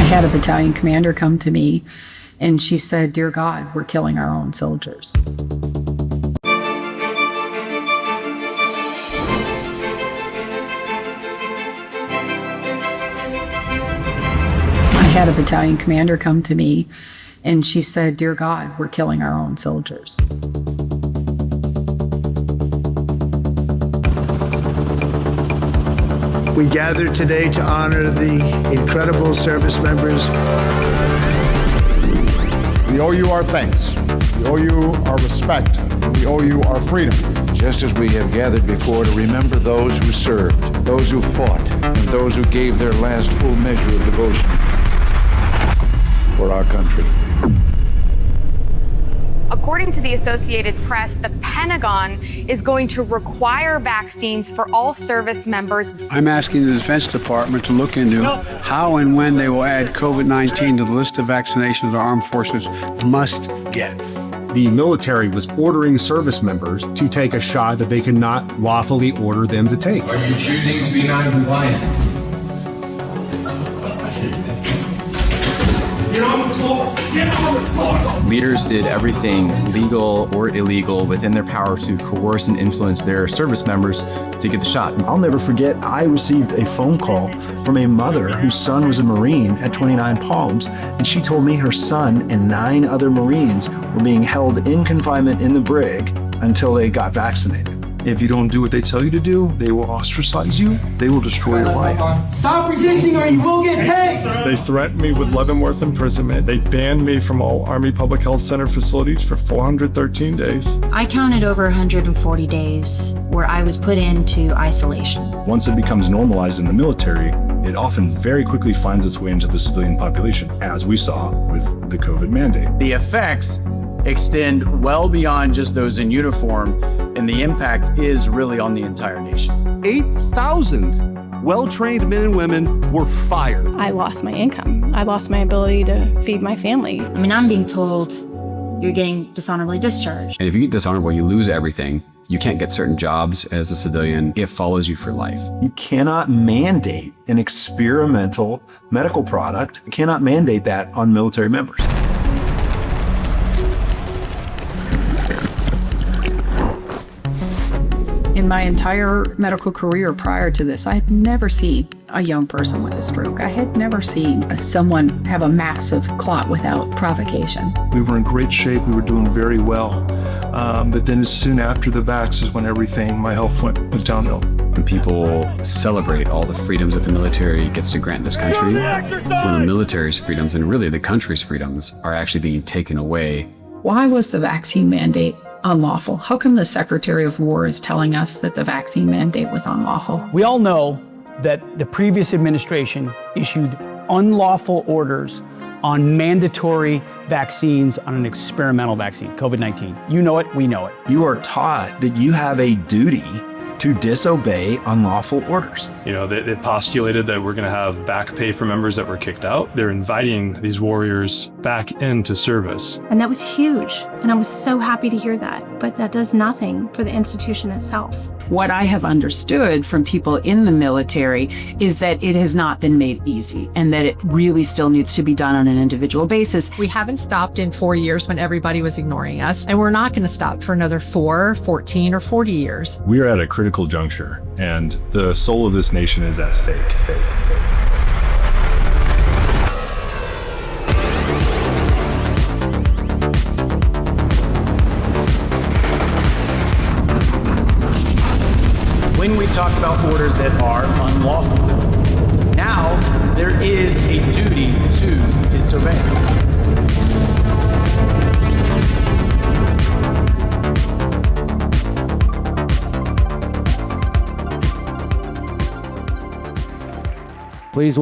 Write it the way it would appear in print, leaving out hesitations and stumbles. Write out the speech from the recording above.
had a battalion commander come to me and she said, "Dear God, we're killing our own soldiers." I had a battalion commander come to me and she said, "Dear God, we're killing our own soldiers." We gather today to honor the incredible service members. We owe you our thanks. We owe you our respect. And we owe you our freedom. Just as we have gathered before to remember those who served, those who fought, and those who gave their last full measure of devotion for our country. According to the Associated Press, the Pentagon is going to require vaccines for all service members. I'm asking the Defense Department to look into how and when they will add COVID-19 to the list of vaccinations our armed forces must get. The military was ordering service members to take a shot that they could not lawfully order them to take. Are you choosing to be non-compliant? Get on the floor! Get on the floor! Leaders did everything legal or illegal within their power to coerce and influence their service members to get the shot. I'll never forget, I received a phone call from a mother whose son was a Marine at 29 Palms, and she told me her son and 9 other Marines were being held in confinement in the brig until they got vaccinated. If you don't do what they tell you to do, they will ostracize you. They will destroy your life. Stop resisting or you will get tased! They threatened me with Leavenworth imprisonment. They banned me from all Army Public Health Center facilities for 413 days. I counted over 140 days where I was put into isolation. Once it becomes normalized in the military, it often very quickly finds its way into the civilian population, as we saw with the COVID mandate. The effects extend well beyond just those in uniform, and the impact is really on the entire nation. 8,000 well-trained men and women were fired. I lost my income. I lost my ability to feed my family. I mean, I'm being told you're getting dishonorably discharged. And if you get dishonorable, you lose everything. You can't get certain jobs as a civilian. It follows you for life. You cannot mandate an experimental medical product. You cannot mandate that on military members. In my entire medical career prior to this, I had never seen a young person with a stroke. I had never seen someone have a massive clot without provocation. We were in great shape. We were doing very well. But then as soon after the vax is when my health went downhill. When people celebrate all the freedoms that the military gets to grant this country, when the military's freedoms and really the country's freedoms are actually being taken away. Why was the vaccine mandate unlawful? How come the Secretary of War is telling us that the vaccine mandate was unlawful? We all know that the previous administration issued unlawful orders on mandatory vaccines on an experimental vaccine, COVID-19. You know it, we know it. You are taught that you have a duty to disobey unlawful orders. You know, they postulated that we're going to have back pay for members that were kicked out. They're inviting these warriors back into service. And that was huge. And I was so happy to hear that. But that does nothing for the institution itself. What I have understood from people in the military is that it has not been made easy and that it really still needs to be done on an individual basis. We haven't stopped in 4 years when everybody was ignoring us, and we're not going to stop for another 4, 14, or 40 years. We are at a critical juncture, and the soul of this nation is at stake. When we talk about orders that are unlawful, now there is a duty to disobey.